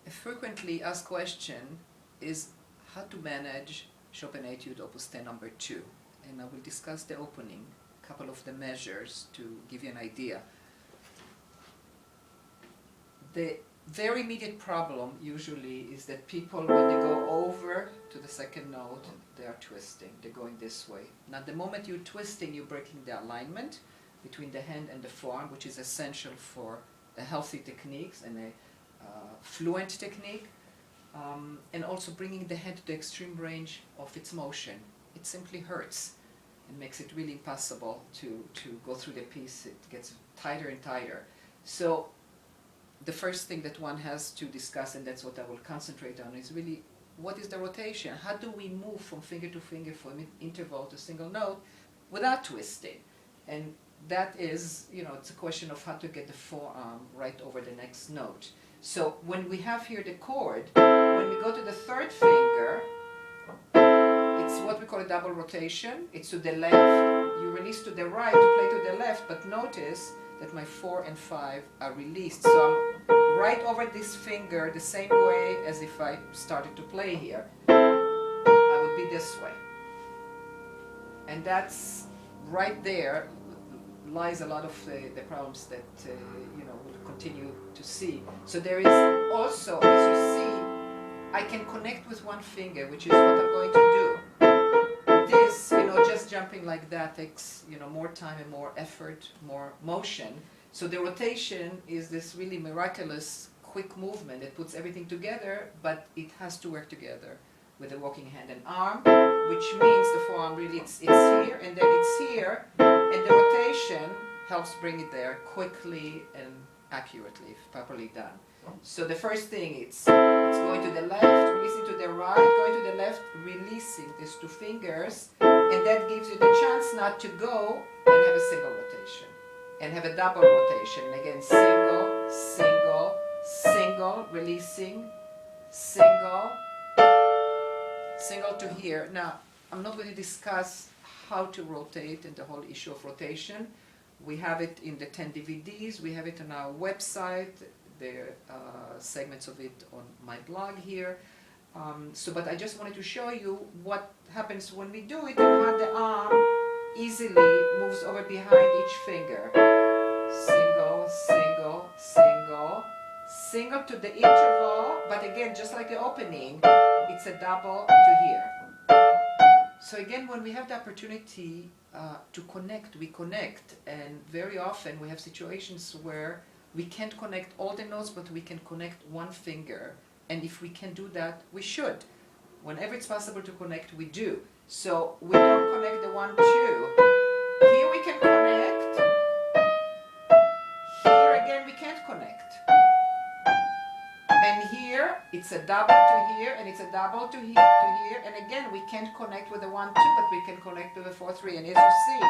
A frequently asked question is how to manage Chopin Etude Opus 10 number 2, and I will discuss the opening, a couple of the measures to give you an idea. The very immediate problem usually is that people, when they go over to the second note, they are twisting, they're going this way. Now the moment you're twisting, you're breaking the alignment between the hand and the forearm, which is essential for a healthy techniques and a fluent technique, and also bringing the hand to the extreme range of its motion. It simply hurts and makes it really impossible to go through the piece. It gets tighter and tighter. So the first thing that one has to discuss, and that's what I will concentrate on, is really what is the rotation? How do we move from finger to finger from interval to single note without twisting? And that is, it's a question of how to get the forearm right over the next note. So when we have here the chord, when we go to the third finger, it's what we call a double rotation. It's to the left. You release to the right to play to the left, but notice that my 4 and 5 are released. So I'm right over this finger the same way as if I started to play here. I would be this way. And that's right there lies a lot of the problems that we'll continue to see. So there is also, as you see, I can connect with one finger, which is what I'm going to do. This, just jumping like that takes, more time and more effort, more motion. So the rotation is this really miraculous, quick movement that puts everything together, but it has to work together with the walking hand and arm, which means the forearm really, it's here, and then it's here, and the rotation helps bring it there quickly and accurately, if properly done. So the first thing, it's going to the left, releasing to the right, going to the left, releasing these two fingers, and that gives you the chance not to go and have a single rotation, and have a double rotation. And again, single, single, single, releasing, single, single to here. Now, I'm not going to discuss how to rotate and the whole issue of rotation. We have it in the 10 DVDs, we have it on our website, there are segments of it on my blog here. But I just wanted to show you what happens when we do it and how the arm easily moves over behind each finger. Single, single, single, single to the interval, but again, just like the opening, it's a double to here. So again, when we have the opportunity to connect, we connect, and very often we have situations where we can't connect all the notes, but we can connect one finger, and if we can do that, we should. Whenever it's possible to connect, we do. So we don't connect the 1, 2. Here we can connect. Here again we can't connect. And here it's a double to here, and it's a double to here, and again we can't connect with the 1, 2, but we can connect with the 4, 3, and as you see.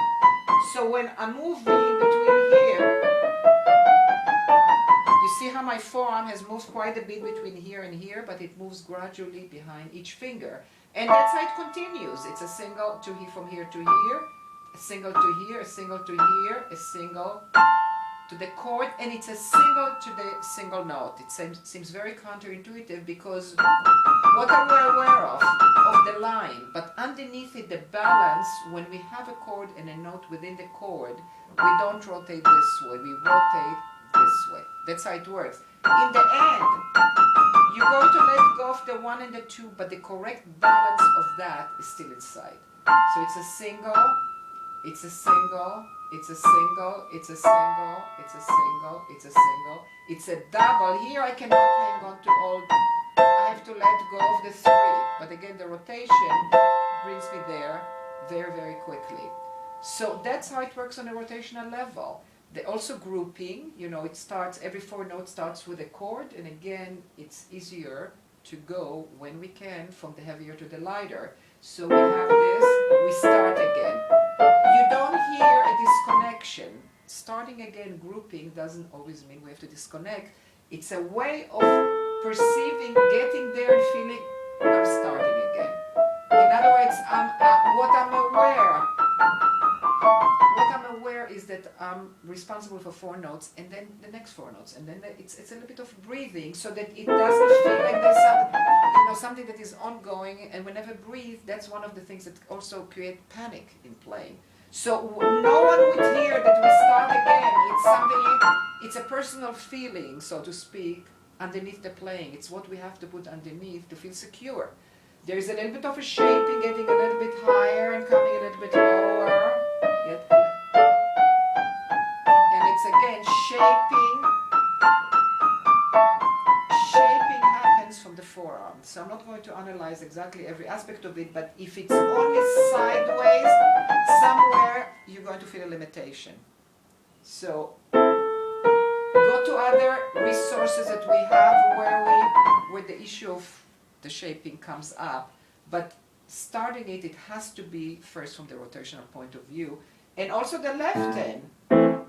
So when I'm moving between here, you see how my forearm has moved quite a bit between here and here, but it moves gradually behind each finger. And that's how it continues. It's a single to here, from here to here, a single to here, a single to here, a single to the chord, and it's a single to the single note. It seems very counterintuitive because what are we aware of the line, but underneath it, the balance, when we have a chord and a note within the chord, we don't rotate this way, we rotate this way. That's how it works. In the end, you're going to let go of the 1 and the 2, but the correct balance of that is still inside. So it's a single, it's a single, it's a single, it's a single, it's a single, it's a single, it's a double. Here I cannot hang on to all, I have to let go of the 3. But again, the rotation brings me there very, very quickly. So that's how it works on a rotational level. Also grouping, it starts, every 4 notes starts with a chord, and again, it's easier to go when we can from the heavier to the lighter. So we have this, we start again. You don't hear a disconnection. Starting again, grouping doesn't always mean we have to disconnect. It's a way of perceiving, getting there and feeling, I'm starting again. In other words, what I'm aware is that I'm responsible for 4 notes, and then the next 4 notes, and then it's a little bit of breathing, so that it doesn't feel like there's something that is ongoing. And whenever breathe, that's one of the things that also create panic in playing. So no one would hear that we start again. It's something. It's a personal feeling, so to speak, underneath the playing. It's what we have to put underneath to feel secure. There is a little bit of a shaping, getting a little bit higher and coming a little bit lower. And it's again shaping. Shaping happens from the forearm. So I'm not going to analyze exactly every aspect of it, but if it's only sideways, somewhere you're going to feel a limitation. So go to other resources that we have where the issue of the shaping comes up, but starting it has to be first from the rotational point of view. And also the left hand,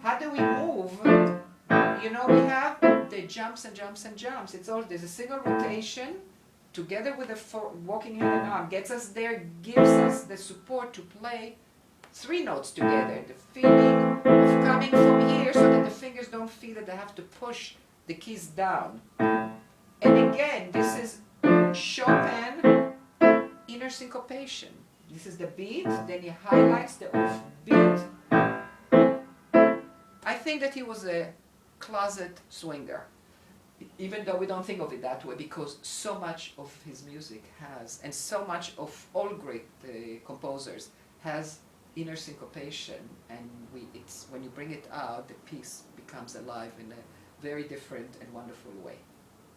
how do we move? We have the jumps and jumps and jumps. There's a single rotation together with the walking hand and arm, gets us there, gives us the support to play 3 notes together. The feeling of coming from here so that the fingers don't feel that they have to push the keys down. And again, this is Chopin inner syncopation. This is the beat, then he highlights the off beat. I think that he was a closet swinger, even though we don't think of it that way, because so much of his music has, and so much of all great composers has inner syncopation, and when you bring it out, the piece becomes alive in a very different and wonderful way.